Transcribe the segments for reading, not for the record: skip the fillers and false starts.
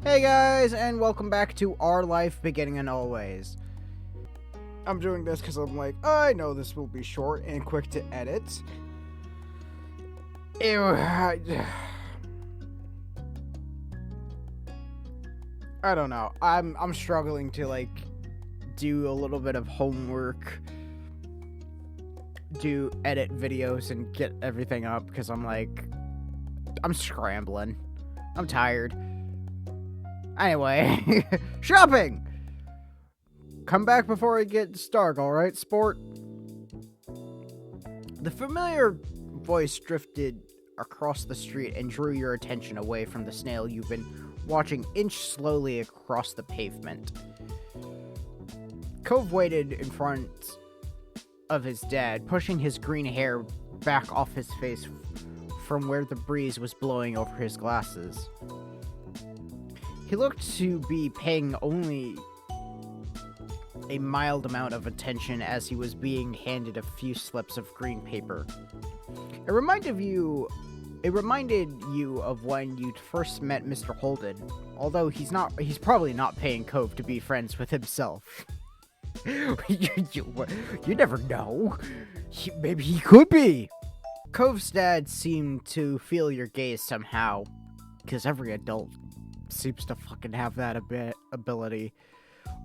Hey guys, and welcome back to Our Life Beginning and Always. I'm doing this because I'm like, I know this will be short and quick to edit. Ew, I don't know. I'm struggling to do a little bit of homework, do edit videos and get everything up because I'm scrambling. I'm tired. Anyway, shopping! Come back before it gets dark, alright, sport? The familiar voice drifted across the street and drew your attention away from the snail you've been watching inch slowly across the pavement. Cove waited in front of his dad, pushing his green hair back off his face from where the breeze was blowing over his glasses. He looked to be paying only a mild amount of attention as he was being handed a few slips of green paper. It reminded you of when you'd first met Mr. Holden, although he's probably not paying Cove to be friends with himself. You never know. Maybe he could be. Cove's dad seemed to feel your gaze somehow, because every adult seems to fucking have that ability.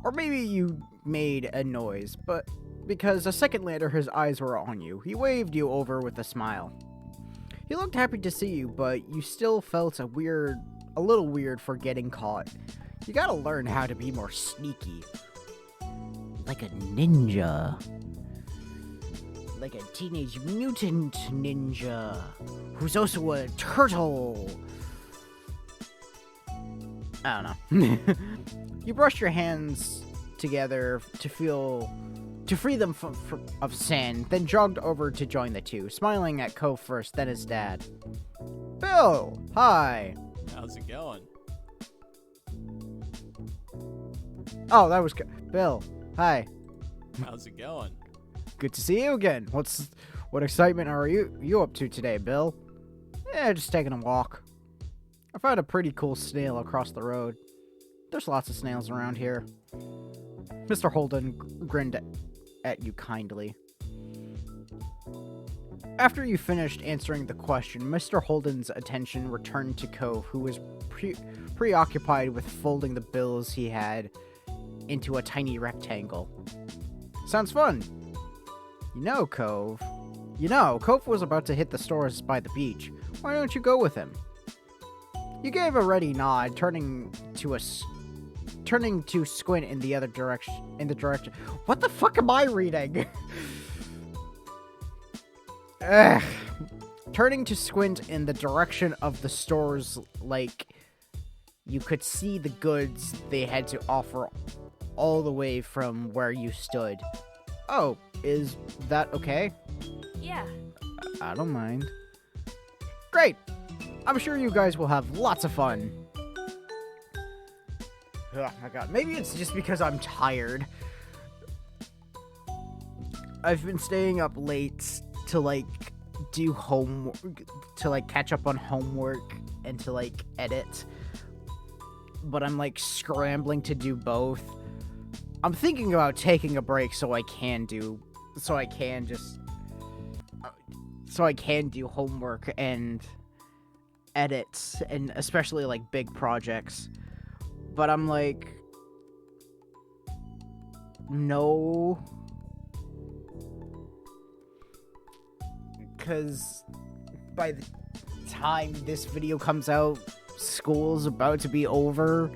Or maybe you made a noise, but because a second later his eyes were on you, he waved you over with a smile. He looked happy to see you, but you still felt a little weird for getting caught. You gotta learn how to be more sneaky. Like a ninja. Like a teenage mutant ninja, who's also a turtle. I don't know. You brushed your hands together to free them of sand, then jogged over to join the two, smiling at Cove first, then his dad. Bill, hi. How's it going? Oh, that was good. Bill, hi. How's it going? Good to see you again. What excitement are you up to today, Bill? Yeah, just taking a walk. I found a pretty cool snail across the road. There's lots of snails around here. Mr. Holden grinned at you kindly. After you finished answering the question, Mr. Holden's attention returned to Cove, who was preoccupied with folding the bills he had into a tiny rectangle. Sounds fun. Cove was about to hit the stores by the beach. Why don't you go with him? You gave a ready nod, turning to squint in the other direction. What the fuck am I reading? Ugh. Turning to squint in the direction of the stores, like you could see the goods they had to offer all the way from where you stood. Oh, is that okay? Yeah. I don't mind. Great! I'm sure you guys will have lots of fun. Oh my god, maybe it's just because I'm tired. I've been staying up late to do homework, to catch up on homework and to edit. But I'm scrambling to do both. I'm thinking about taking a break so I can do homework and edits, and especially big projects. But I'm no, because by the time this video comes out, school's about to be over,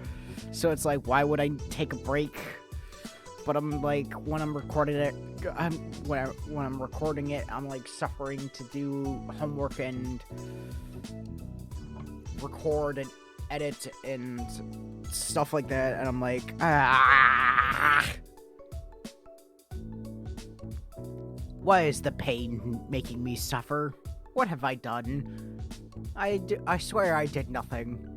so it's why would I take a break? But I'm when I'm recording it, when I'm recording it, I'm suffering to do homework and record and edit and stuff like that, and I'm why is the pain making me suffer? What have I done? I swear I did nothing.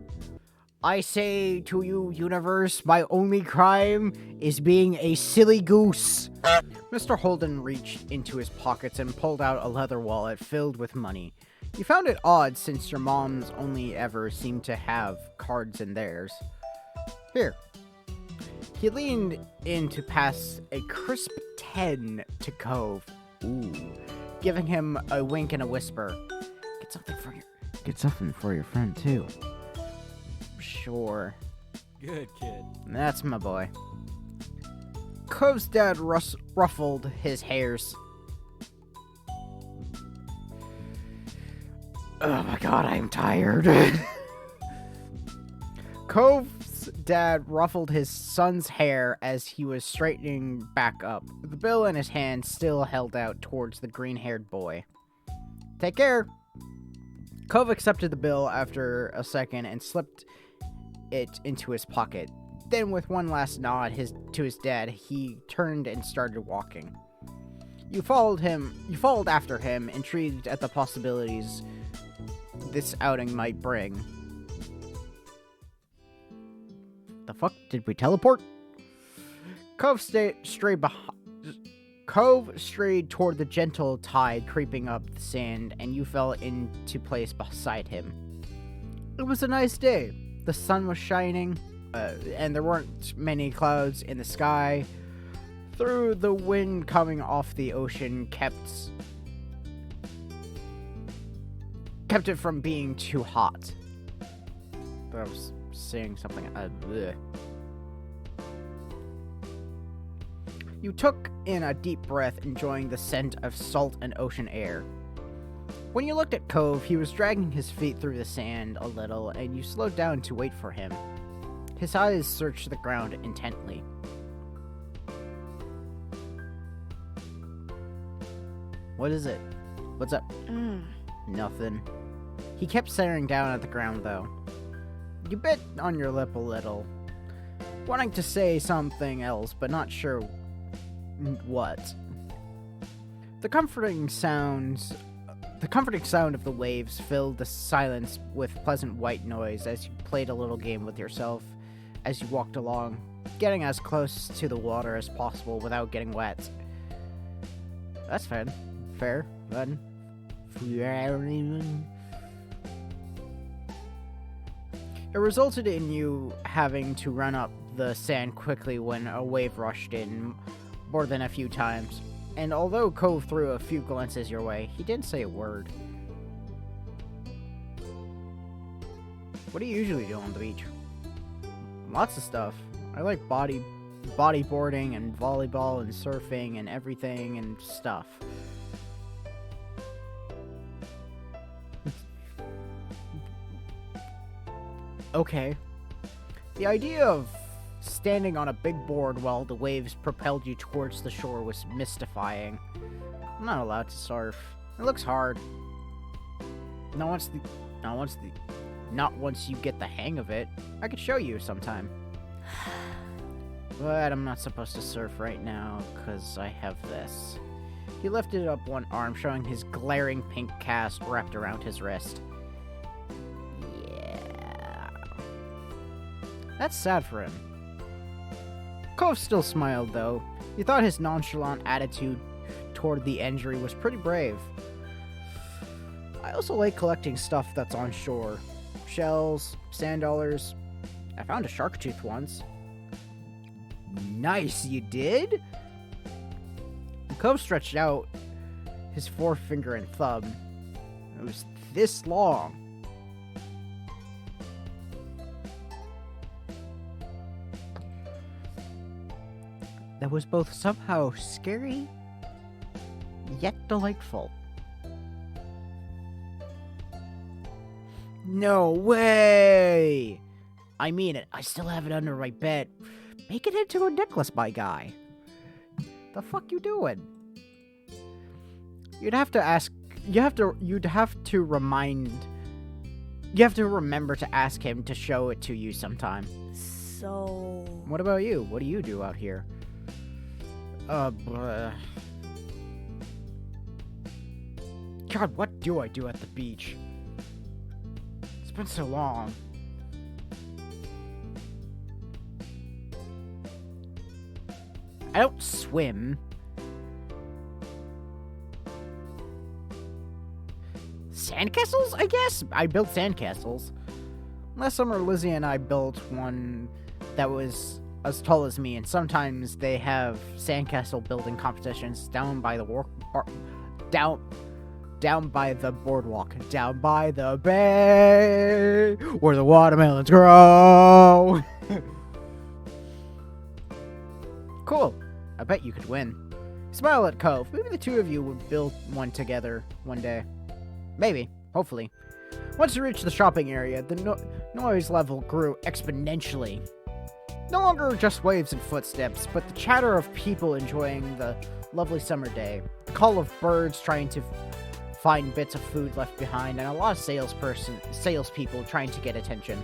I say to you, universe, my only crime is being a silly goose. Mr. Holden reached into his pockets and pulled out a leather wallet filled with money. You found it odd since your moms only ever seemed to have cards in theirs. Here. He leaned in to pass a crisp 10 to Cove. Ooh. Giving him a wink and a whisper. Get something for your friend, too. Sure. Good kid. That's my boy. Cove's dad ruffled his hairs. Oh my god, I am tired. Cove's dad ruffled his son's hair as he was straightening back up, the bill in his hand still held out towards the green-haired boy. Take care. Cove accepted the bill after a second and slipped it into his pocket. Then, with one last nod to his dad, he turned and started walking. You followed after him, intrigued at the possibilities this outing might bring. The fuck? Did we teleport? Cove strayed toward the gentle tide creeping up the sand, and you fell into place beside him. It was a nice day. The sun was shining, and there weren't many clouds in the sky. Through the wind coming off the ocean kept it from being too hot. But I was saying something. Bleh. You took in a deep breath, enjoying the scent of salt and ocean air. When you looked at Cove, he was dragging his feet through the sand a little, and you slowed down to wait for him. His eyes searched the ground intently. What is it? What's up? Nothing. He kept staring down at the ground, though. You bit on your lip a little, wanting to say something else, but not sure what. The comforting sound of the waves filled the silence with pleasant white noise as you played a little game with yourself as you walked along, getting as close to the water as possible without getting wet. That's fair. Fair, then. It resulted in you having to run up the sand quickly when a wave rushed in more than a few times. And although Cove threw a few glances your way, he didn't say a word. What do you usually do on the beach? Lots of stuff. I like bodyboarding and volleyball and surfing and everything and stuff. Okay. The idea of standing on a big board while the waves propelled you towards the shore was mystifying. I'm not allowed to surf. It looks hard. Not once you get the hang of it. I could show you sometime. But I'm not supposed to surf right now, because I have this. He lifted up one arm, showing his glaring pink cast wrapped around his wrist. Yeah. That's sad for him. Cove still smiled, though. He thought his nonchalant attitude toward the injury was pretty brave. I also like collecting stuff that's on shore. Shells, sand dollars. I found a shark tooth once. Nice, you did? Cove stretched out his forefinger and thumb. It was this long. That was both somehow scary, yet delightful. No way! I mean it, I still have it under my bed. Make it into a necklace, my guy. The fuck you doing? You'd have to remember to ask him to show it to you sometime. So... What about you? What do you do out here? God, what do I do at the beach? It's been so long. I don't swim. Sandcastles, I guess? I built sandcastles. Last summer, Lizzie and I built one that was as tall as me, and sometimes they have sandcastle building competitions down by the down by the boardwalk, down by the bay, where the watermelons grow. Cool. I bet you could win. Smile at Cove. Maybe the two of you would build one together one day. Maybe. Hopefully. Once you reached the shopping area, the noise level grew exponentially. No longer just waves and footsteps, but the chatter of people enjoying the lovely summer day, the call of birds trying to find bits of food left behind, and a lot of salespeople trying to get attention.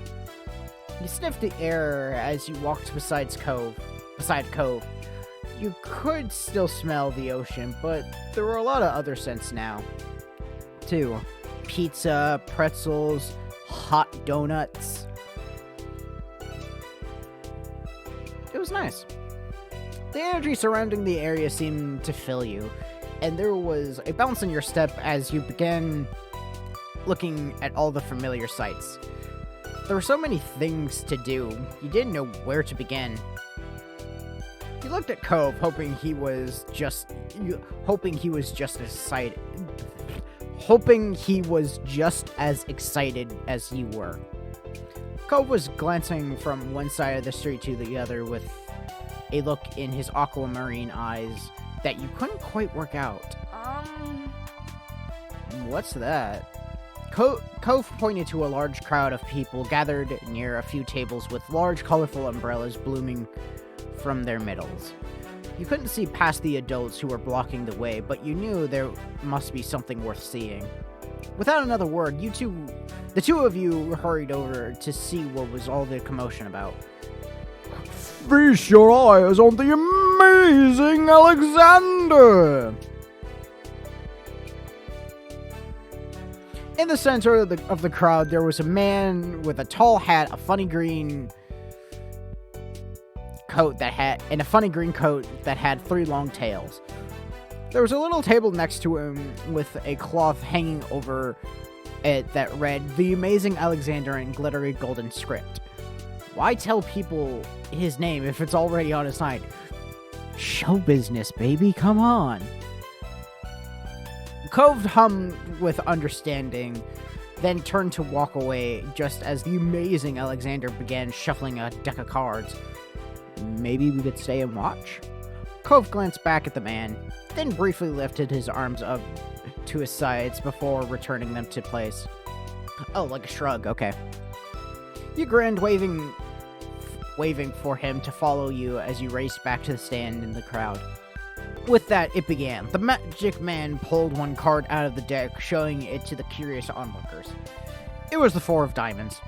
You sniffed the air as you walked beside Cove. You could still smell the ocean, but there were a lot of other scents now, too. Pizza, pretzels, hot donuts. It was nice. The energy surrounding the area seemed to fill you, and there was a bounce in your step as you began looking at all the familiar sights. There were so many things to do, you didn't know where to begin. You looked at Cove, hoping he was just as excited as you were. Cove was glancing from one side of the street to the other with a look in his aquamarine eyes that you couldn't quite work out. What's that? Cove pointed to a large crowd of people gathered near a few tables with large colorful umbrellas blooming from their middles. You couldn't see past the adults who were blocking the way, but you knew there must be something worth seeing. Without another word, the two of you hurried over to see what was all the commotion about. Feast your eyes on the amazing Alexander! In the center of the crowd, there was a man with a tall hat, a funny green coat that had three long tails. There was a little table next to him with a cloth hanging over it that read, "The Amazing Alexander" in glittery golden script. Why tell people his name if it's already on his sign? Show business, baby, come on. Cove hummed with understanding, then turned to walk away just as the Amazing Alexander began shuffling a deck of cards. Maybe we could stay and watch? Cove glanced back at the man, then briefly lifted his arms up to his sides before returning them to place. Oh, like a shrug, okay. You grinned, waving for him to follow you as you raced back to the stand in the crowd. With that, it began. The magic man pulled one card out of the deck, showing it to the curious onlookers. It was the Four of Diamonds.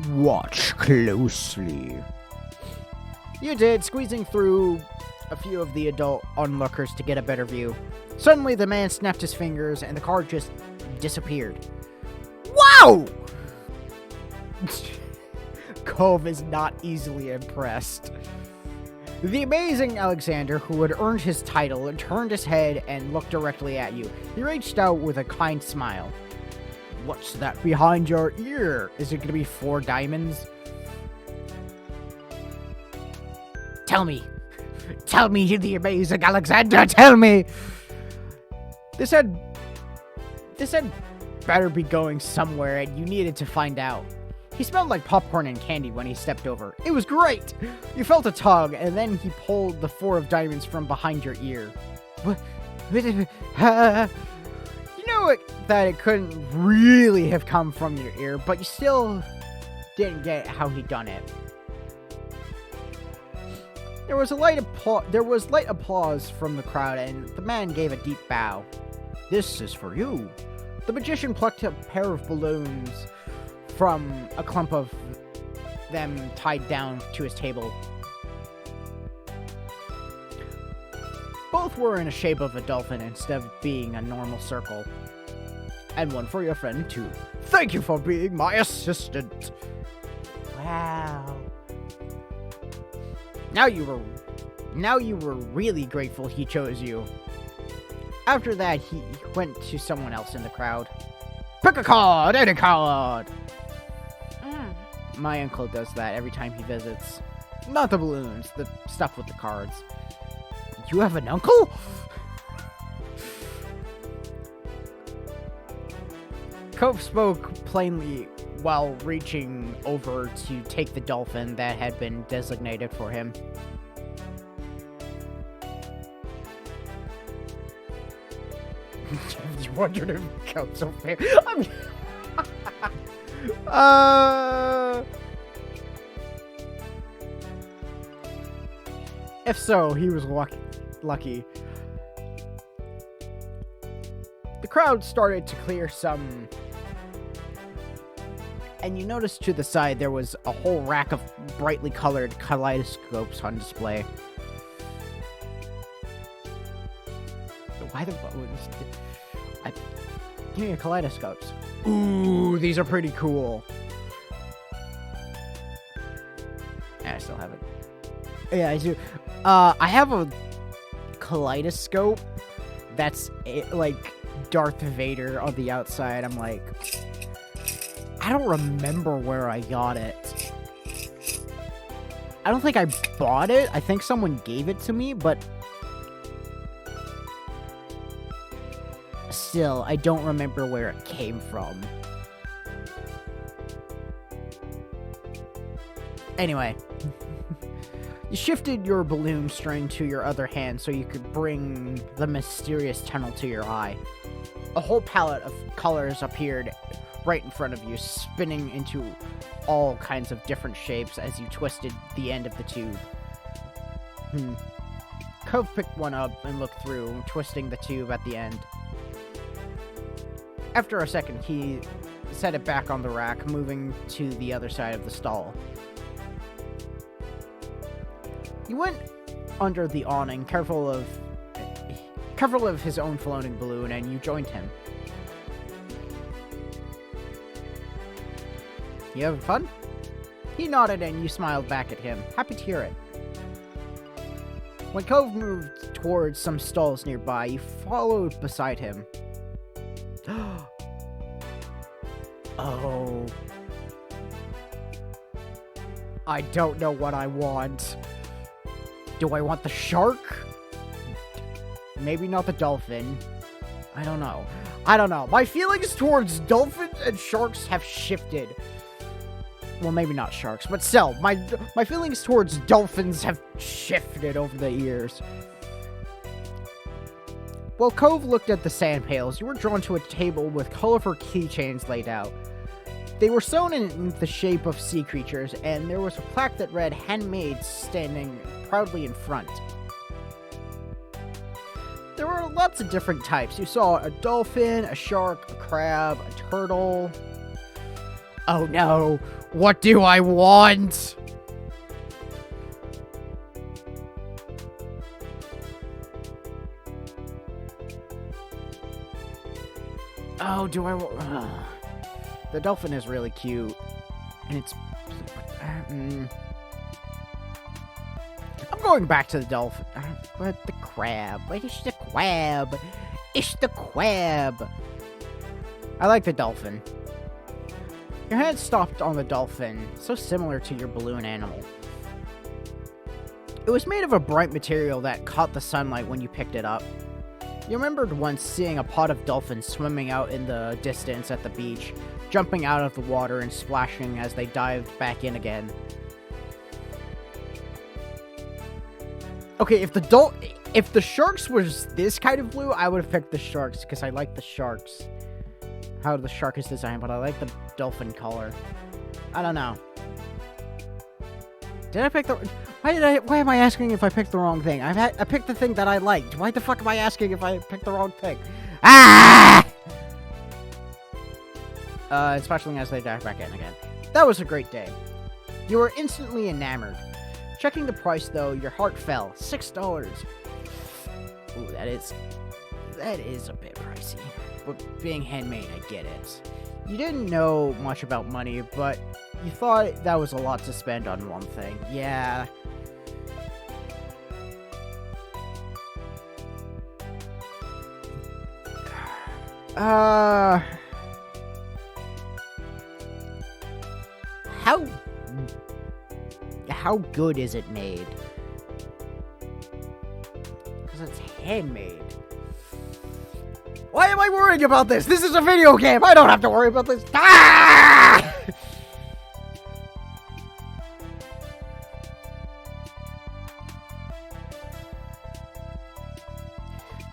Watch closely. You did, squeezing through a few of the adult onlookers to get a better view. Suddenly, the man snapped his fingers, and the card just disappeared. Wow! Cove is not easily impressed. The Amazing Alexander, who had earned his title, turned his head and looked directly at you. He reached out with a kind smile. What's that behind your ear? Is it going to be 4 diamonds? Tell me, you the Amazing Alexander, tell me! This had better be going somewhere, and you needed to find out. He smelled like popcorn and candy when he stepped over. It was great! You felt a tug, and then he pulled the 4 of diamonds from behind your ear. You know that it couldn't really have come from your ear, but you still didn't get how he done it. There was light applause from the crowd, and the man gave a deep bow. This is for you. The magician plucked a pair of balloons from a clump of them tied down to his table. Both were in the shape of a dolphin instead of being a normal circle. And one for your friend, too. Thank you for being my assistant. Wow. Now you were really grateful he chose you. After that, he went to someone else in the crowd. Pick a card, any card! my uncle does that every time he visits. Not the balloons, the stuff with the cards. You have an uncle? Cove spoke plainly while reaching over to take the dolphin that had been designated for him. You wondered if Cove so fair. If so, he was lucky. The crowd started to clear some, and you noticed to the side there was a whole rack of brightly colored kaleidoscopes on display. Why the give me kaleidoscopes. Ooh, these are pretty cool. I still have it. Yeah, I do. I have a kaleidoscope that's like Darth Vader on the outside. I'm like, I don't remember where I got it. I don't think I bought it. I think someone gave it to me, but still, I don't remember where it came from. Anyway. You shifted your balloon string to your other hand so you could bring the mysterious tunnel to your eye. A whole palette of colors appeared right in front of you, spinning into all kinds of different shapes as you twisted the end of the tube. Cove picked one up and looked through, twisting the tube at the end. After a second, he set it back on the rack, moving to the other side of the stall. He went under the awning, careful of his own floating balloon, and you joined him. You having fun? He nodded and you smiled back at him, happy to hear it. When Cove moved towards some stalls nearby, you followed beside him. Oh. I don't know what I want. Do I want the shark? Maybe not the dolphin. I don't know. My feelings towards dolphins and sharks have shifted. Well, maybe not sharks, but still, my feelings towards dolphins have shifted over the years. While Cove looked at the sand pails, you were drawn to a table with colorful keychains laid out. They were sewn in the shape of sea creatures, and there was a plaque that read "Handmade" standing proudly in front. There were lots of different types. You saw a dolphin, a shark, a crab, a turtle. Oh no, what do I want? Oh, do I want... The dolphin is really cute, and it's... I'm going back to the dolphin. But the crab. What is the crab? It's the crab. I like the dolphin. Your hand stopped on the dolphin, so similar to your balloon animal. It was made of a bright material that caught the sunlight when you picked it up. You remembered once seeing a pod of dolphins swimming out in the distance at the beach, jumping out of the water and splashing as they dived back in again. Okay, if the sharks was this kind of blue, I would have picked the sharks because I like the sharks. How the shark is designed, but I like the dolphin color. I don't know. Did I pick the... Why am I asking if I picked the wrong thing? I picked the thing that I liked. Why the fuck am I asking if I picked the wrong thing? Ah! Especially as they dive back in again. That was a great day. You were instantly enamored. Checking the price, though, your heart fell. $6. Ooh, that is a bit pricey. But being handmade, I get it. You didn't know much about money, but you thought that was a lot to spend on one thing. Yeah. how good is it made? Because it's handmade. Why am I worrying about this? This is a video game! I don't have to worry about this! Ah!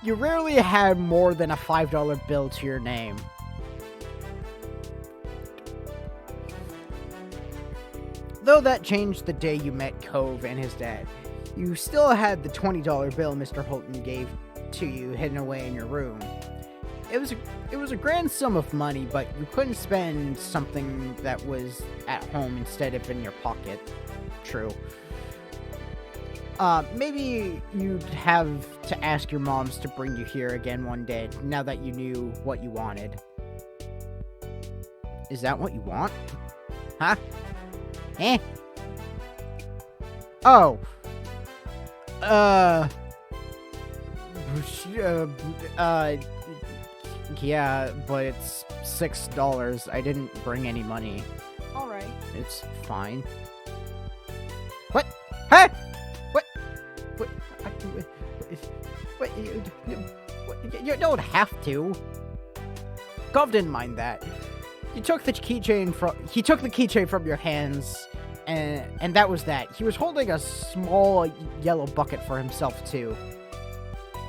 You rarely had more than a $5 bill to your name. Though that changed the day you met Cove and his dad. You still had the $20 bill Mr. Holton gave to you hidden away in your room. It was a grand sum of money, but you couldn't spend something that was at home instead of in your pocket. True. Maybe you'd have to ask your moms to bring you here again one day, now that you knew what you wanted. Is that what you want? Huh? Eh? Oh. Yeah, but it's $6. I didn't bring any money. Alright. It's fine. What? Huh? What? You don't have to. Gov didn't mind that. He took the keychain from your hands, and that was that. He was holding a small yellow bucket for himself too.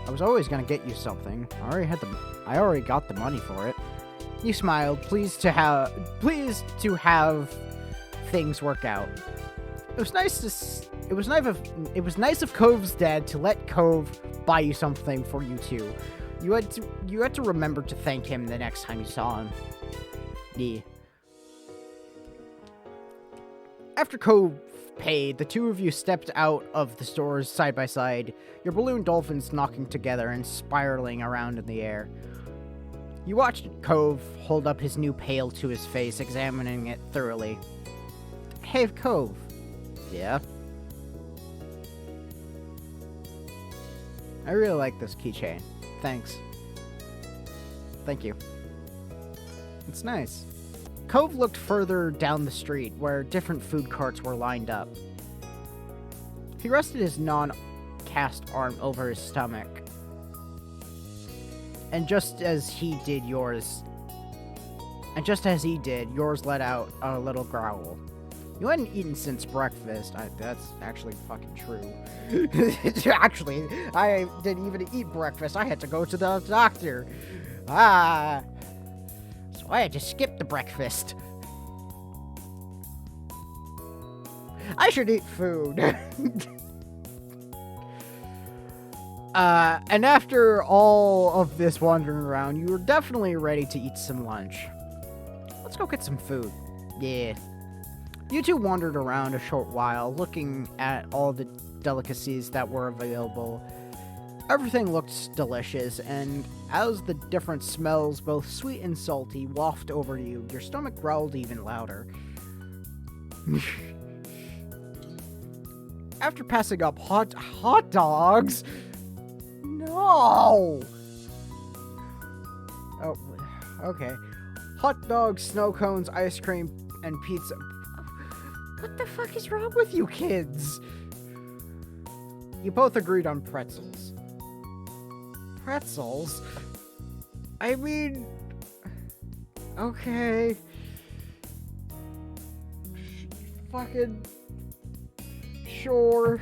I was always gonna get you something. I already got the money for it. You smiled, pleased to have things work out. It was nice of Cove's dad to let Cove buy you something for you too. You had to remember to thank him the next time you saw him. Yeah. After Cove paid, the two of you stepped out of the stores side by side, your balloon dolphins knocking together and spiraling around in the air. You watched Cove hold up his new pail to his face, examining it thoroughly. Hey, Cove. Yeah? I really like this keychain. Thanks. Thank you. It's nice. Cove looked further down the street, where different food carts were lined up. He rested his non-cast arm over his stomach. And just as he did, yours let out a little growl. You hadn't eaten since breakfast. That's actually fucking true. Actually, I didn't even eat breakfast. I had to go to the doctor. So I had to skip the breakfast. I should eat food. And after all of this wandering around, you were definitely ready to eat some lunch. Let's go get some food. Yeah. You two wandered around a short while, looking at all the delicacies that were available. Everything looked delicious, and as the different smells, both sweet and salty, wafted over you, your stomach growled even louder. After passing up hot dogs... No! Oh, okay. Hot dogs, snow cones, ice cream, and pizza. What the fuck is wrong with you kids? You both agreed on pretzels. Pretzels? I mean... Okay. Fucking... Sure.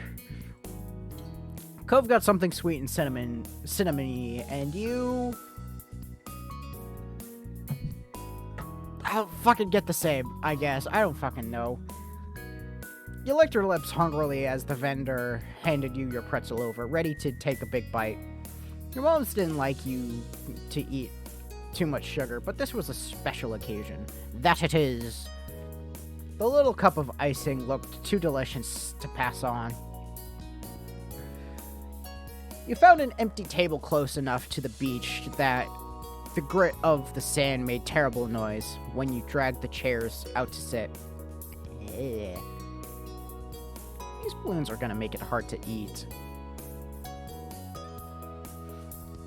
Cove got something sweet and cinnamony, and you... I'll fucking get the same, I guess. I don't fucking know. You licked your lips hungrily as the vendor handed you your pretzel over, ready to take a big bite. Your moms didn't like you to eat too much sugar, but this was a special occasion. That it is. The little cup of icing looked too delicious to pass on. You found an empty table close enough to the beach that the grit of the sand made terrible noise when you dragged the chairs out to sit. These balloons are gonna make it hard to eat.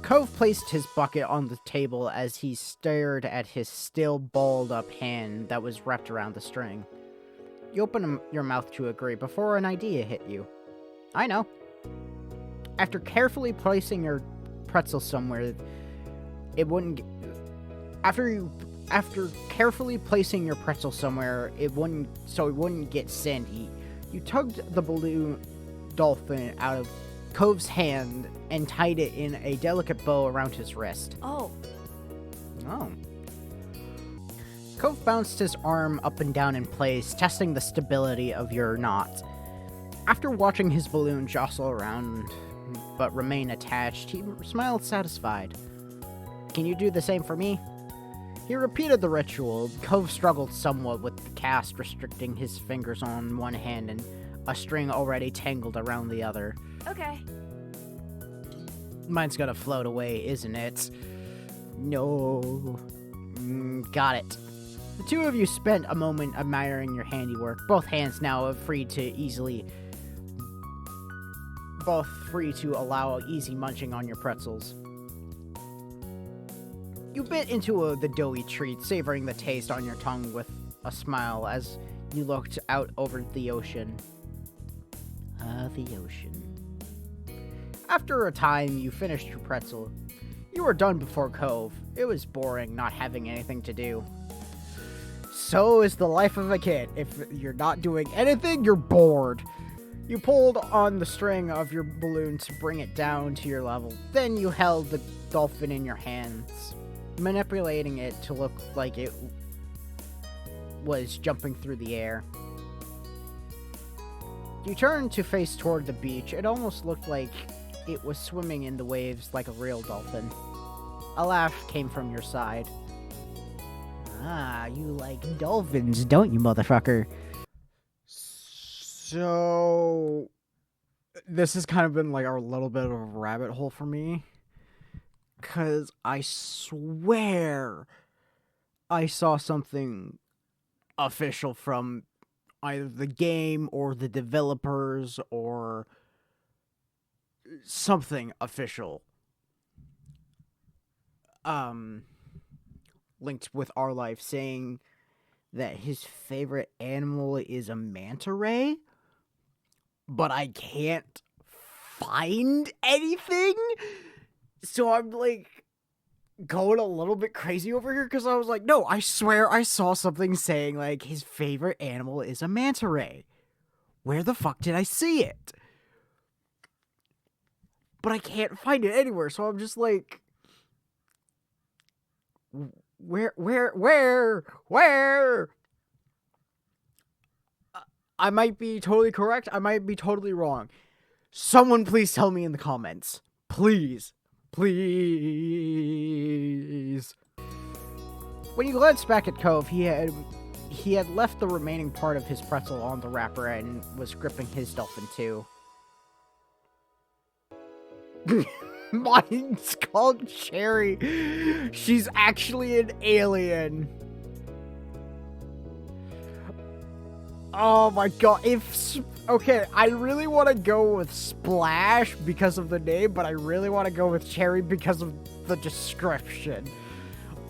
Cove placed his bucket on the table as he stared at his still balled up hand that was wrapped around the string. You open your mouth to agree before an idea hit you. I know. After carefully placing your pretzel somewhere, it wouldn't. After carefully placing your pretzel somewhere, it wouldn't get sandy. You tugged the balloon dolphin out of Cove's hand and tied it in a delicate bow around his wrist. Oh. Cove bounced his arm up and down in place, testing the stability of your knot. After watching his balloon jostle around but remain attached, he smiled satisfied. Can you do the same for me? He repeated the ritual. Cove struggled somewhat with the cast, restricting his fingers on one hand and a string already tangled around the other. Okay. Mine's gonna float away, isn't it? No. Got it. The two of you spent a moment admiring your handiwork, both hands now free to allow easy munching on your pretzels. You bit into the doughy treat, savoring the taste on your tongue with a smile as you looked out over the ocean. The ocean. After a time, you finished your pretzel. You were done before Cove. It was boring not having anything to do. So is the life of a kid. If you're not doing anything, you're bored. You pulled on the string of your balloon to bring it down to your level. Then you held the dolphin in your hands, manipulating it to look like it was jumping through the air. You turned to face toward the beach. It almost looked like it was swimming in the waves like a real dolphin. A laugh came from your side. Ah, you like dolphins, don't you, motherfucker? So, this has kind of been like a little bit of a rabbit hole for me. Because I swear I saw something official from either the game or the developers or something official. Linked with our life saying that his favorite animal is a manta ray, but I can't find anything. So I'm like going a little bit crazy over here because I was like, no, I swear I saw something saying like his favorite animal is a manta ray. Where the fuck did I see it? But I can't find it anywhere, so I'm just like, where? I might be totally correct. I might be totally wrong. Someone please tell me in the comments. Please. Please. When you glanced back at Cove, he had left the remaining part of his pretzel on the wrapper and was gripping his dolphin too. Mine's called Cherry. She's actually an alien. Oh my god. Okay, I really want to go with Splash because of the name, but I really want to go with Cherry because of the description.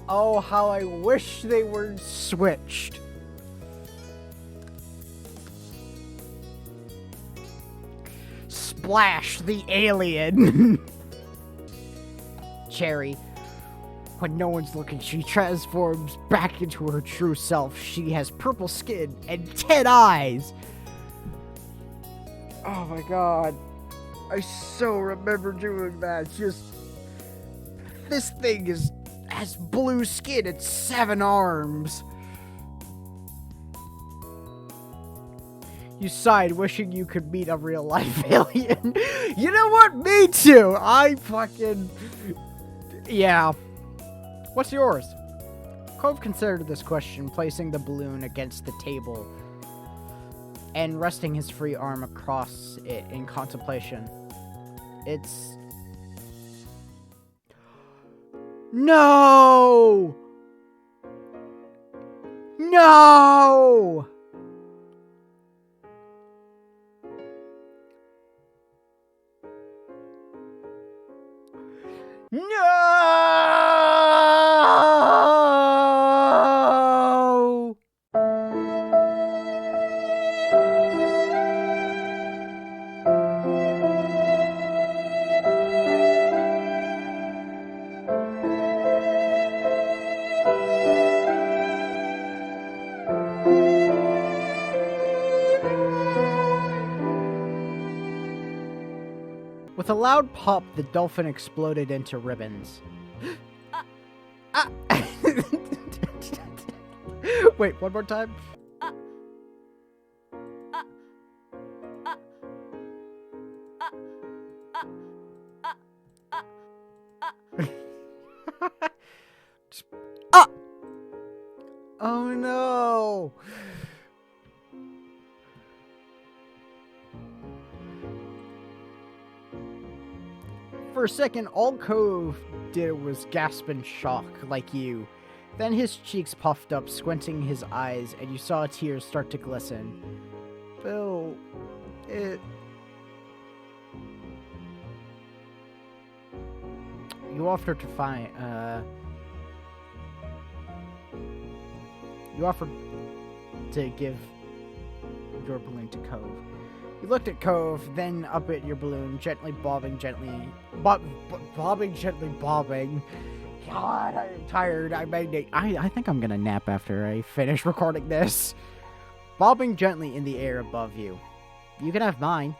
Oh, how I wish they were switched. Splash the alien. Cherry. When no one's looking, she transforms back into her true self. She has purple skin and 10 eyes. Oh my god. I so remember doing that. Just, this thing has blue skin and 7 arms. You sighed, wishing you could meet a real-life alien. You know what? Me too. Yeah. What's yours? Cove considered this question, placing the balloon against the table and resting his free arm across it in contemplation. It's... No! No! No! With a loud pop, the dolphin exploded into ribbons. Ah! Wait, one more time? Ah! Oh no! For a second, all Cove did was gasp in shock, like you. Then his cheeks puffed up, squinting his eyes, and you saw tears start to glisten. Bill, You offered to find, You offered to give your balloon to Cove. You looked at Cove, then up at your balloon, bobbing gently. God, I'm tired. I think I'm gonna nap after I finish recording this. Bobbing gently in the air above you. You can have mine.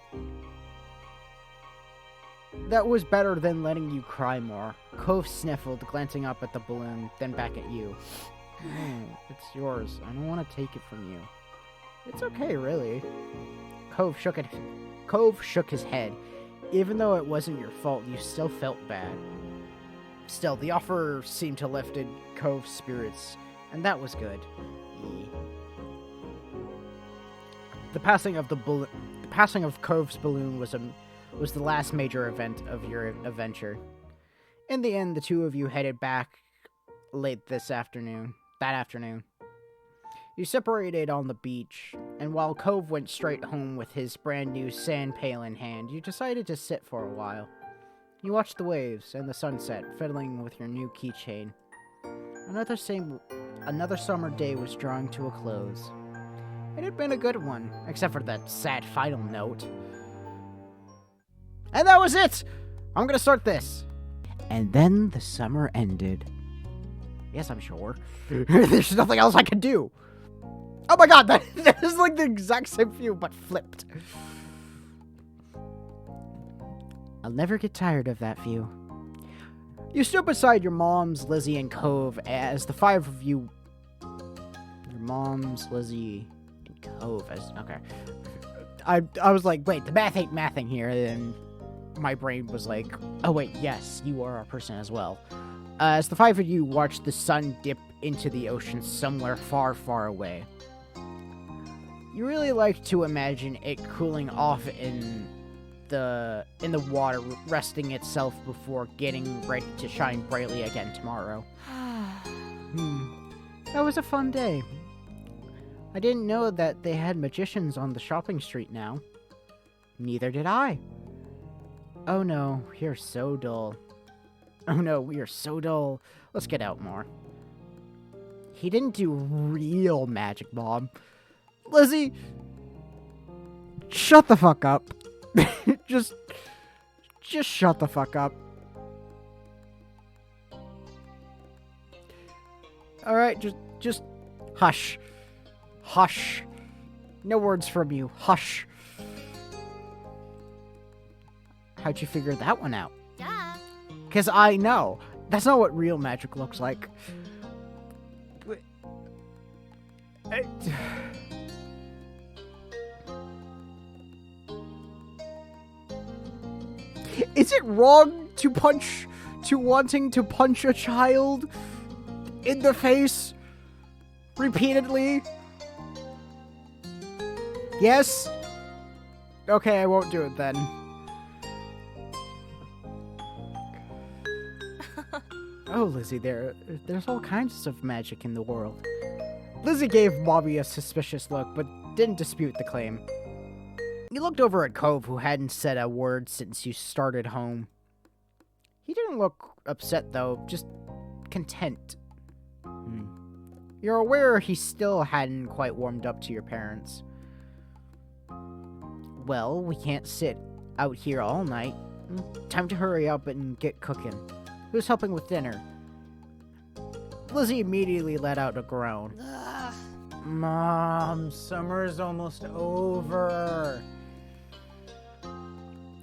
That was better than letting you cry more. Cove sniffled, glancing up at the balloon, then back at you. It's yours. I don't want to take it from you. It's okay, really. Cove shook his head. Even though it wasn't your fault, you still felt bad. Still, the offer seemed to lift Cove's spirits, and that was good. The passing of Cove's balloon was the last major event of your adventure. In the end, the two of you headed back late that afternoon. You separated on the beach, and while Cove went straight home with his brand new sand pail in hand, you decided to sit for a while. You watched the waves and the sunset, fiddling with your new keychain. Another summer day was drawing to a close. It had been a good one, except for that sad final note. And that was it! I'm gonna start this. And then the summer ended. Yes, I'm sure. There's nothing else I can do. Oh my god, that is like the exact same view, but flipped. I'll never get tired of that view. You stood beside your moms, Lizzie, and Cove as the five of you... Your moms, Lizzie, and Cove as... Okay. I was like, wait, the math ain't mathing here, and my brain was like, oh wait, yes, you are a person as well. As the five of you watched the sun dip into the ocean somewhere far, far away. You really like to imagine it cooling off in the water, resting itself before getting ready to shine brightly again tomorrow. That was a fun day. I didn't know that they had magicians on the shopping street now. Neither did I. Oh no, we are so dull. Oh no, we are so dull. Let's get out more. He didn't do real magic, Mom. Lizzie, shut the fuck up. just shut the fuck up. Alright, just hush. Hush. No words from you. Hush. How'd you figure that one out? Duh. Because I know. That's not what real magic looks like. Is it wrong to wanting to punch a child in the face repeatedly? Yes? Okay, I won't do it then. Oh, Lizzie, there's all kinds of magic in the world. Lizzie gave Bobby a suspicious look, but didn't dispute the claim. You looked over at Cove, who hadn't said a word since you started home. He didn't look upset, though, just content. You're aware he still hadn't quite warmed up to your parents. Well, we can't sit out here all night. Time to hurry up and get cooking. Who's helping with dinner? Lizzie immediately let out a groan. Ugh. Mom, summer's almost over.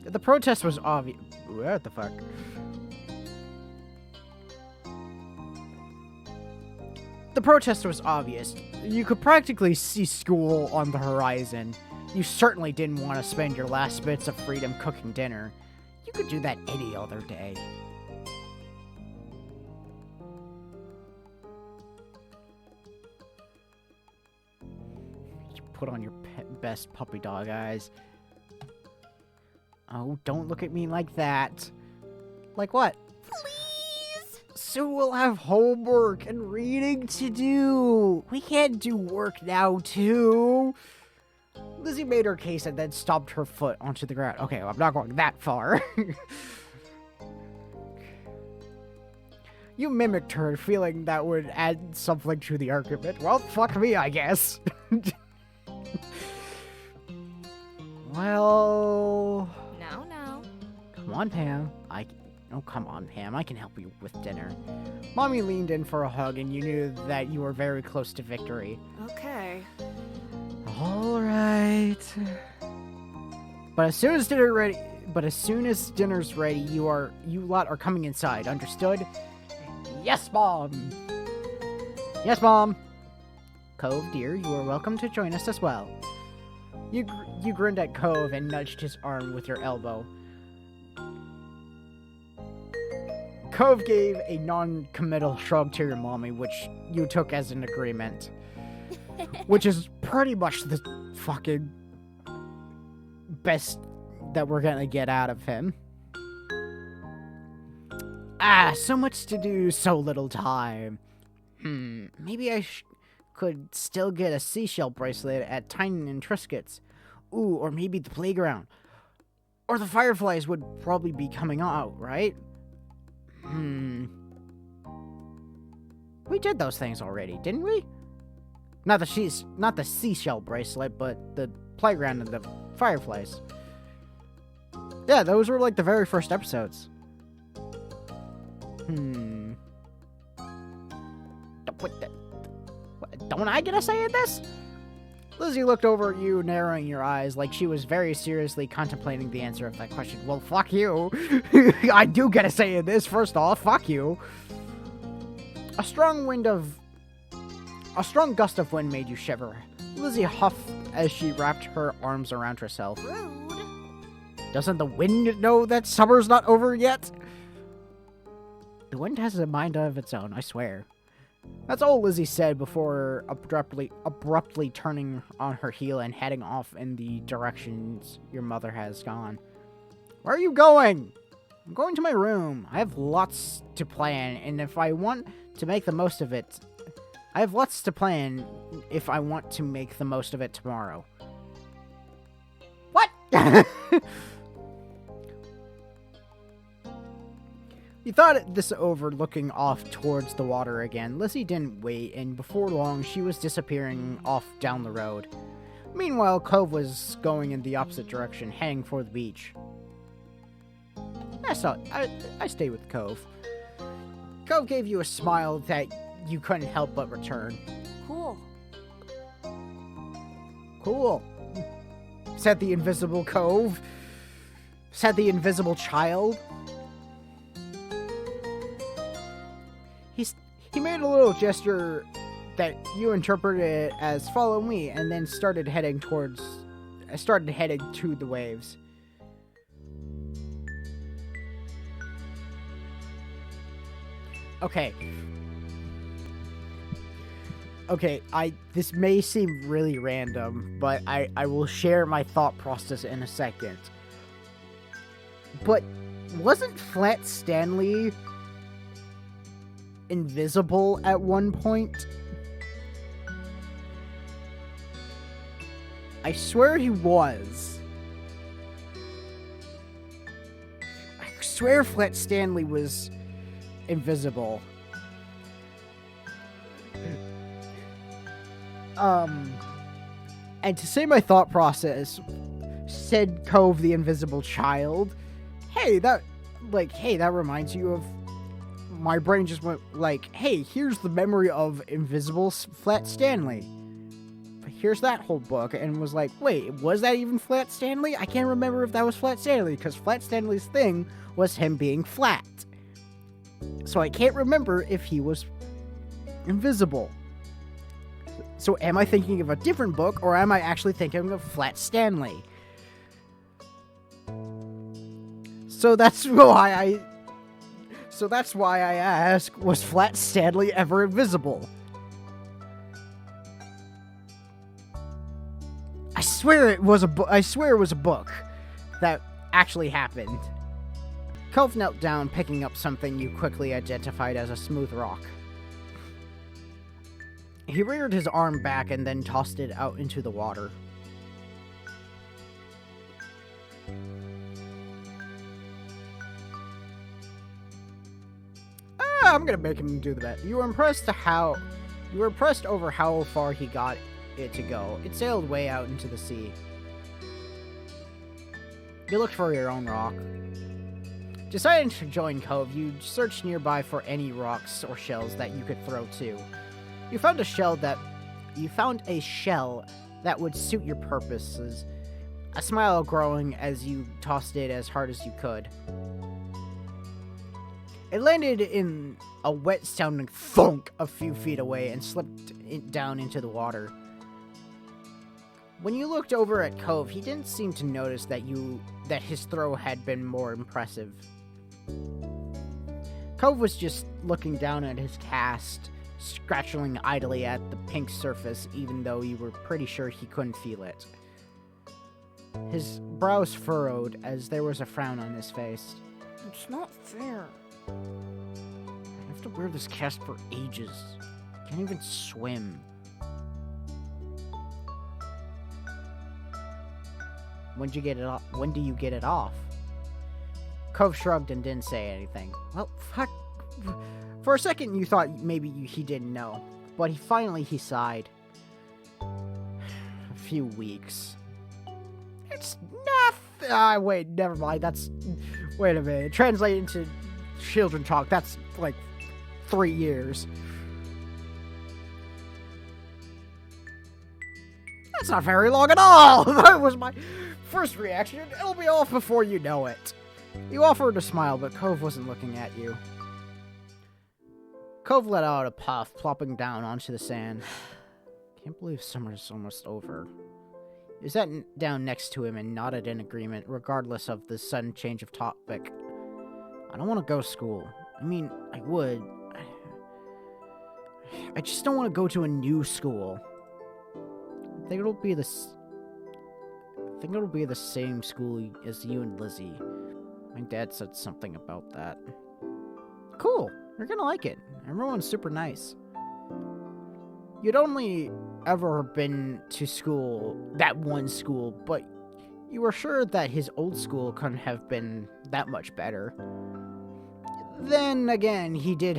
The protest was obvious. What the fuck? The protest was obvious. You could practically see school on the horizon. You certainly didn't want to spend your last bits of freedom cooking dinner. You could do that any other day. You put on your best puppy dog eyes. Oh, don't look at me like that. Like what? Please? Sue will have homework and reading to do. We can't do work now, too. Lizzie made her case and then stomped her foot onto the ground. Okay, well, I'm not going that far. You mimicked her, feeling that would add something to the argument. Well, fuck me, I guess. Well... Now. Come on, Pam. Oh, come on, Pam. I can help you with dinner. Mommy leaned in for a hug, and you knew that you were very close to victory. Okay. All right. But as soon as dinner's ready, you lot are coming inside. Understood? Yes, Mom. Yes, Mom. Cove, dear, you are welcome to join us as well. You grinned at Cove and nudged his arm with your elbow. Cove gave a non-committal shrug to your mommy, which you took as an agreement. Which is pretty much the fucking best that we're gonna get out of him. So much to do, so little time. Maybe I could still get a seashell bracelet at Tynan and Triscuit's. Ooh, or maybe the playground. Or the fireflies would probably be coming out, right? We did those things already, didn't we? Not the seashell bracelet, but the playground and the fireflies. Yeah, those were like the very first episodes. Don't I get a say in this? Lizzie looked over at you, narrowing your eyes, like she was very seriously contemplating the answer of that question. Well, fuck you. I do get a say in this, first off. Fuck you. A strong gust of wind made you shiver. Lizzie huffed as she wrapped her arms around herself. Rude. Doesn't the wind know that summer's not over yet? The wind has a mind of its own, I swear. That's all Lizzie said before abruptly turning on her heel and heading off in the directions your mother has gone. Where are you going? I'm going to my room. I have lots to plan, and if I want to make the most of it... I have lots to plan if I want to make the most of it tomorrow. What? You thought this over, looking off towards the water again. Lizzie didn't wait, and before long, she was disappearing off down the road. Meanwhile, Cove was going in the opposite direction, heading for the beach. I stayed with Cove. Cove gave you a smile that you couldn't help but return. Cool, said the invisible Cove. Said the invisible child. He made a little gesture that you interpreted as follow me, and then started heading to the waves. Okay, this may seem really random, but I will share my thought process in a second. But wasn't Flat Stanley invisible at one point? I swear he was. I swear Flat Stanley was invisible. And to say my thought process, said Cove the invisible child, hey, that reminds you of... My brain just went like, hey, here's the memory of invisible Flat Stanley. But here's that whole book, and was like, wait, was that even Flat Stanley? I can't remember if that was Flat Stanley, because Flat Stanley's thing was him being flat. So I can't remember if he was invisible. So am I thinking of a different book, or am I actually thinking of Flat Stanley? So that's why I ask, was Flat Stanley ever invisible? I swear it was a book that actually happened. Cove knelt down, picking up something you quickly identified as a smooth rock. He reared his arm back and then tossed it out into the water. I'm gonna make him do that. You were impressed over how far he got it to go. It sailed way out into the sea. You looked for your own rock. Deciding to join Cove, you searched nearby for any rocks or shells that you could throw too. You found a shell that would suit your purposes, a smile growing as you tossed it as hard as you could. It landed in a wet-sounding thunk a few feet away and slipped down into the water. When you looked over at Cove, he didn't seem to notice that his throw had been more impressive. Cove was just looking down at his cast, scratching idly at the pink surface, even though you were pretty sure he couldn't feel it. His brows furrowed as there was a frown on his face. It's not fair. I have to wear this cast for ages. I can't even swim. When do you get it off? Cove shrugged and didn't say anything. Well, fuck. For a second, you thought maybe he didn't know, but he sighed. A few weeks. It's nothing. Wait, never mind. Wait a minute. Translate into children talk. That's like 3 years. That's not very long at all. That was my first reaction. It'll be off before you know it. You offered a smile, but Cove wasn't looking at you. Cove let out a puff, plopping down onto the sand. Can't believe summer's almost over. He sat down next to him and nodded in agreement, regardless of the sudden change of topic. I don't want to go to school. I mean, I would. I just don't want to go to a new school. I think it'll be the same school as you and Lizzie. My dad said something about that. Cool. You're gonna like it. Everyone's super nice. You'd only ever been to school, that one school, but you were sure that his old school couldn't have been that much better. Then again, he did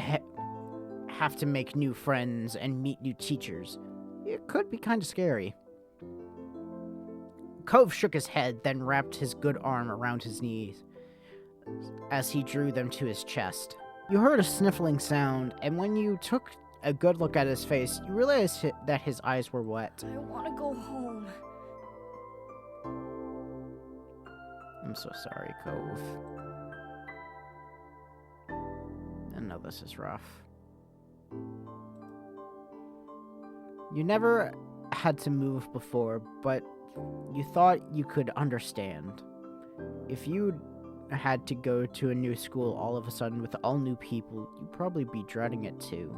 have to make new friends and meet new teachers. It could be kind of scary. Cove shook his head, then wrapped his good arm around his knees as he drew them to his chest. You heard a sniffling sound, and when you took a good look at his face, you realized that his eyes were wet. I want to go home. I'm so sorry, Cove. I know this is rough. You never had to move before, but you thought you could understand. If you had to go to a new school all of a sudden with all new people, you'd probably be dreading it too.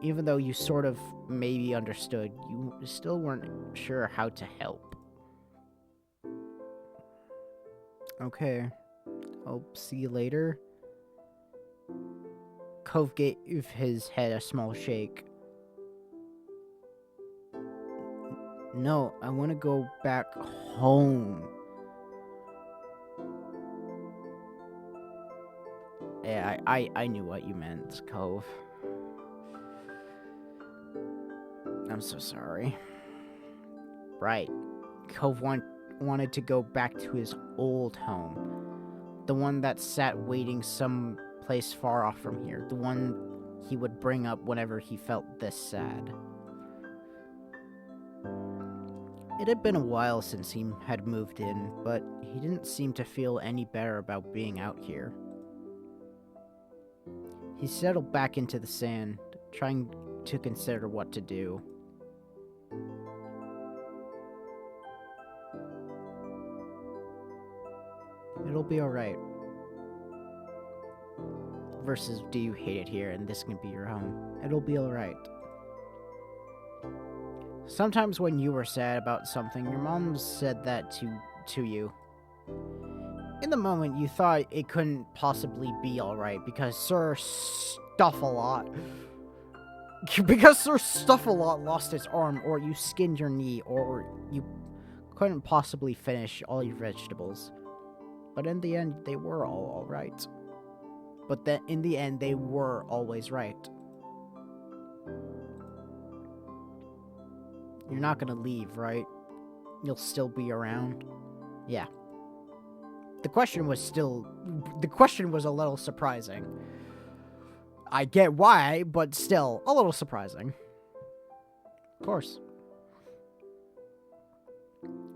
Even though you sort of maybe understood, you still weren't sure how to help. Okay, I'll see you later. Cove gave his head a small shake. No, I want to go back home. Yeah, I knew what you meant, Cove. I'm so sorry. Right. Cove wanted to go back to his old home. The one that sat waiting some place far off from here. The one he would bring up whenever he felt this sad. It had been a while since he had moved in, but he didn't seem to feel any better about being out here. He settled back into the sand, trying to consider what to do. It'll be alright. Versus, do you hate it here and this can be your home? It'll be alright. Sometimes when you were sad about something, your mom said that to you. In the moment, you thought it couldn't possibly be alright because Sir Stuff-a-Lot lost his arm, or you skinned your knee, or you couldn't possibly finish all your vegetables. But in the end, they were all alright. But then in the end, they were always right. You're not gonna leave, right? You'll still be around? Yeah. The question was a little surprising. I get why, but still, a little surprising. Of course.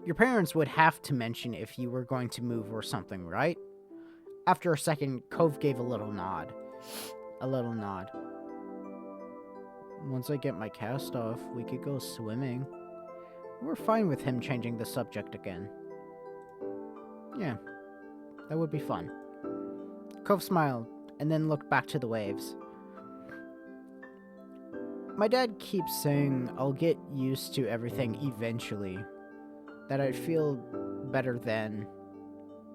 Your parents would have to mention if you were going to move or something, right? After a second, Cove gave a little nod. A little nod. Once I get my cast off, we could go swimming. We're fine with him changing the subject again. Yeah, that would be fun. Cove smiled, and then looked back to the waves. My dad keeps saying I'll get used to everything eventually. That I'd feel better then.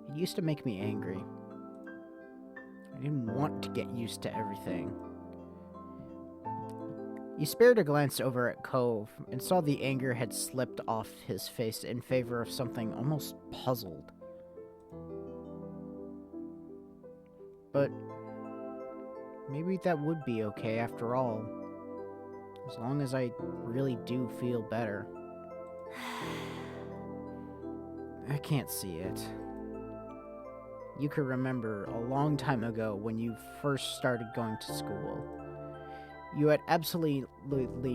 It used to make me angry. I didn't want to get used to everything. You spared a glance over at Cove and saw the anger had slipped off his face in favor of something almost puzzled. But maybe that would be okay after all, as long as I really do feel better. I can't see it. You could remember a long time ago when you first started going to school. You had absolutely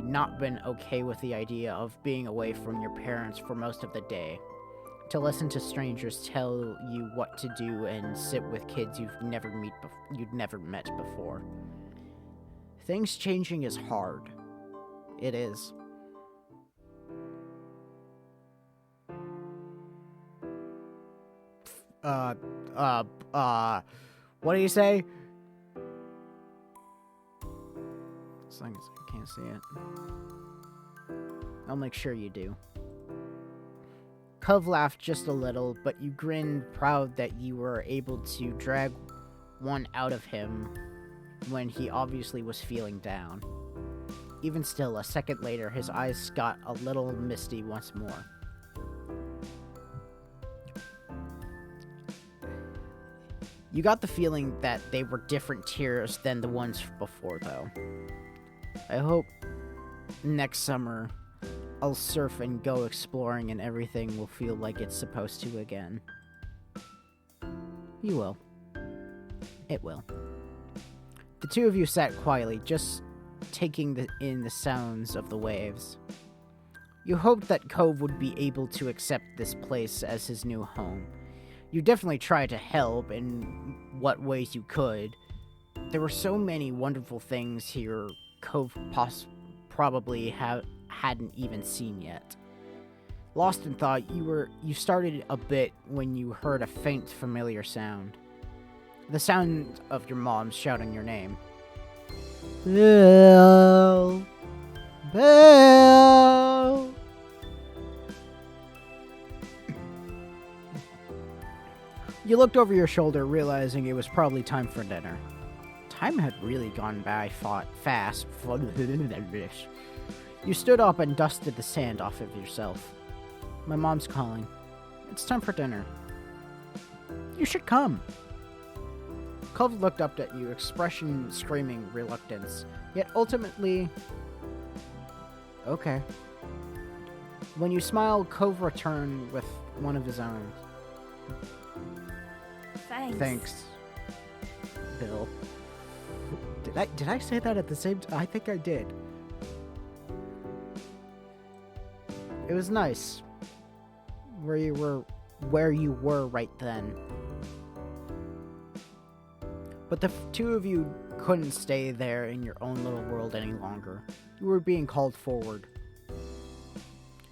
not been okay with the idea of being away from your parents for most of the day. To listen to strangers tell you what to do and sit with kids you'd never met before. Things changing is hard. It is. What do you say? As long as I can't see it. I'll make sure you do. Cove laughed just a little, but you grinned, proud that you were able to drag one out of him when he obviously was feeling down. Even still, a second later, his eyes got a little misty once more. You got the feeling that they were different tears than the ones before, though. I hope next summer I'll surf and go exploring and everything will feel like it's supposed to again. You will. It will. The two of you sat quietly, just taking in the sounds of the waves. You hoped that Cove would be able to accept this place as his new home. You definitely tried to help in what ways you could. There were so many wonderful things here Cove probably hadn't even seen yet. Lost in thought, you started a bit when you heard a faint, familiar sound. The sound of your mom shouting your name. Bill! Bill! You looked over your shoulder, realizing it was probably time for dinner. Time had really gone by fast. You stood up and dusted the sand off of yourself. My mom's calling. It's time for dinner. You should come. Cove looked up at you, expression screaming reluctance, yet ultimately... Okay. When you smiled, Cove returned with one of his own. Thanks, Bill. Did I say that at the same time? I think I did. It was nice. where you were right then. But the two of you couldn't stay there in your own little world any longer. You were being called forward.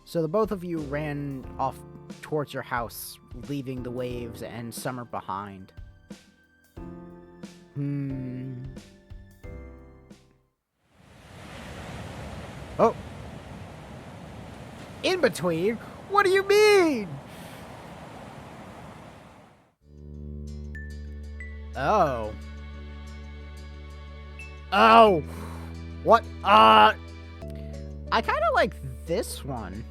So the both of you ran off towards your house, leaving the waves and Summer behind. Oh. In between? What do you mean? Oh. Oh. What? I kind of like this one.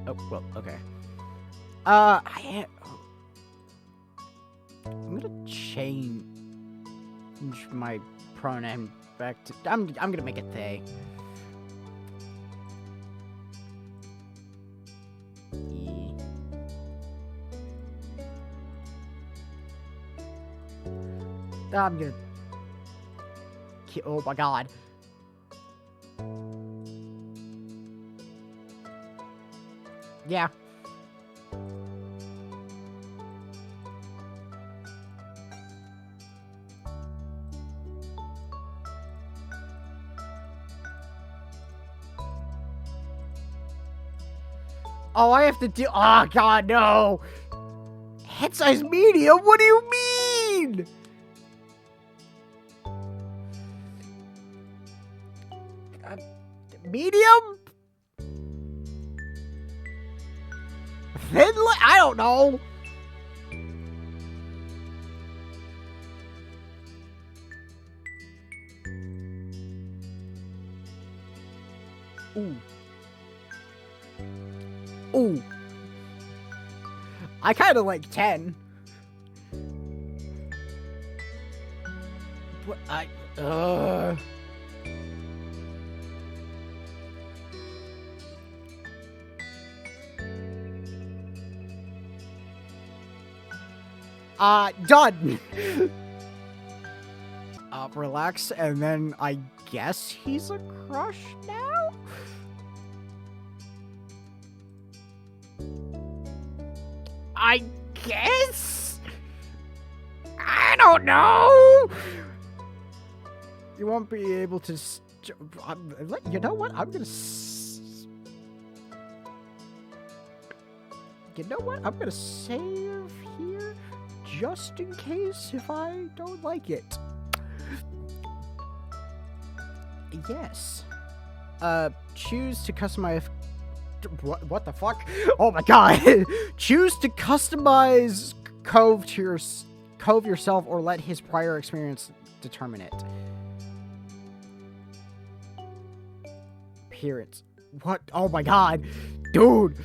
Oh, well, okay. I'm gonna change my pronoun back to... I'm gonna make it they. I'm gonna... Oh my god. Yeah. Oh, I have to do... Oh, God, no! Head size medium? What do you mean? Medium? Thin? I don't know. Ooh. Ooh. I kind of like 10. But done. Relax, and then I guess he's a crush now? I guess? I don't know! You won't be able to... you know what? I'm gonna... You know what? I'm gonna save here just in case if I don't like it. Yes. Choose to customize... What the fuck? Oh my god! Choose to customize Cove yourself or let his prior experience determine it. Appearance. What? Oh my god! Dude!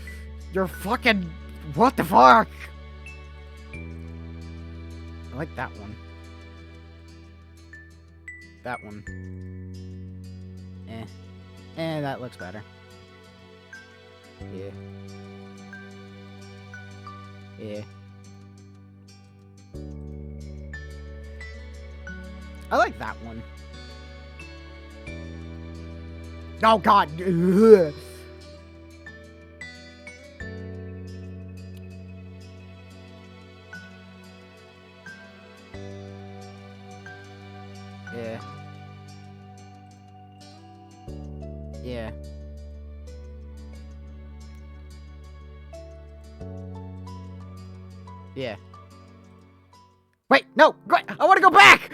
You're fucking... What the fuck? I like that one. That one. That looks better. Yeah. Yeah. I like that one. Oh god! Ugh. Yeah. Yeah. Yeah. Wait, no! Wait, I want to go back!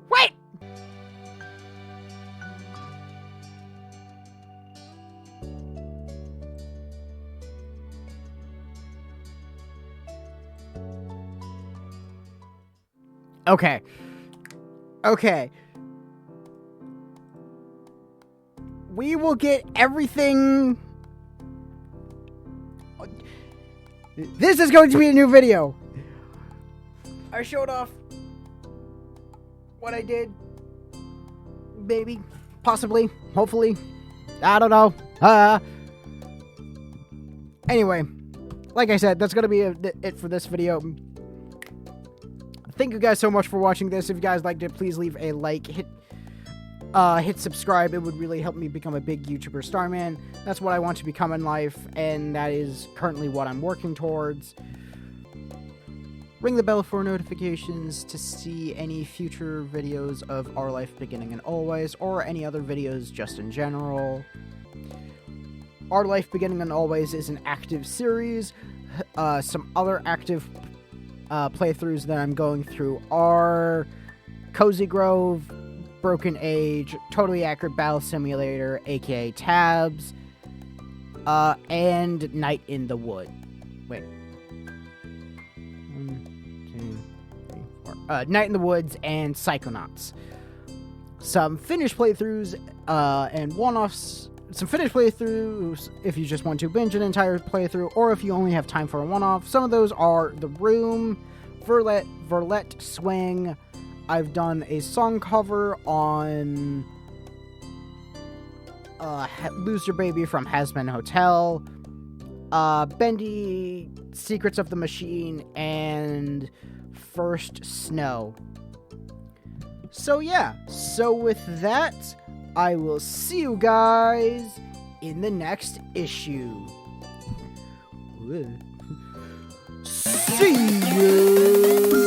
Wait! Okay. Okay. We will get everything... This is going to be a new video. I showed off what I did. Maybe. Possibly. Hopefully. I don't know. Anyway. Like I said, that's going to be it for this video. Thank you guys so much for watching this. If you guys liked it, please leave a like. Hit hit subscribe. It would really help me become a big YouTuber starman. That's what I want to become in life, and that is currently what I'm working towards. Ring the bell for notifications to see any future videos of Our Life Beginning and Always, or any other videos just in general. Our Life Beginning and Always is an active series. Some other active playthroughs that I'm going through are Cozy Grove, Broken Age, Totally Accurate Battle Simulator, aka Tabs, and Night in the Wood. Wait. 1, 2, 3, 4. Night in the Woods and Psychonauts. Some finished playthroughs and one-offs. Some finished playthroughs if you just want to binge an entire playthrough, or if you only have time for a one-off. Some of those are The Room, Verlet Swing. I've done a song cover on Lose Your Baby from Hazbin Hotel, Bendy, Secrets of the Machine, and First Snow. So yeah, so with that, I will see you guys in the next issue. See you!